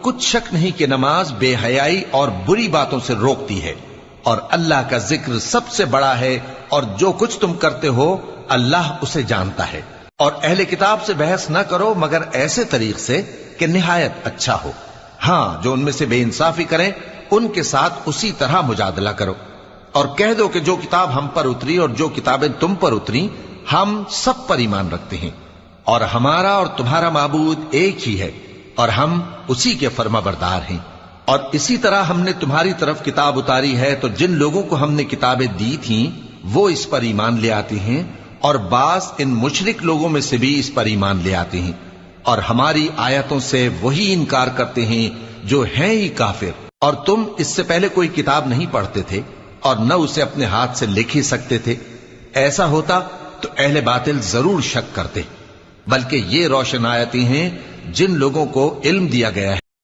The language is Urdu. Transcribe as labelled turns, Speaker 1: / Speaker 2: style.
Speaker 1: کچھ شک نہیں کہ نماز بے حیائی اور بری باتوں سے روکتی ہے، اور اللہ کا ذکر سب سے بڑا ہے، اور جو کچھ تم کرتے ہو اللہ اسے جانتا ہے۔ اور اہل کتاب سے بحث نہ کرو مگر ایسے طریق سے کہ نہایت اچھا ہو۔ ہاں، جو ان میں سے بے انصافی کریں ان کے ساتھ اسی طرح مجادلہ کرو، اور کہہ دو کہ جو کتاب ہم پر اتری اور جو کتابیں تم پر اتری ہم سب پر ایمان رکھتے ہیں، اور ہمارا اور تمہارا معبود ایک ہی ہے، اور ہم اسی کے فرما بردار ہیں۔ اور اسی طرح ہم نے تمہاری طرف کتاب اتاری ہے تو جن لوگوں کو ہم نے کتابیں دی تھیں وہ اس پر ایمان لے آتے ہیں، اور بعض ان مشرک لوگوں میں سے بھی اس پر ایمان لے آتے ہیں، اور ہماری آیتوں سے وہی انکار کرتے ہیں جو ہیں ہی کافر۔ اور تم اس سے پہلے کوئی کتاب نہیں پڑھتے تھے اور نہ اسے اپنے ہاتھ سے لکھ ہی سکتے تھے، ایسا ہوتا تو اہل باطل ضرور شک کرتے، بلکہ یہ روشن آیتیں ہیں جن لوگوں کو علم دیا گیا ہے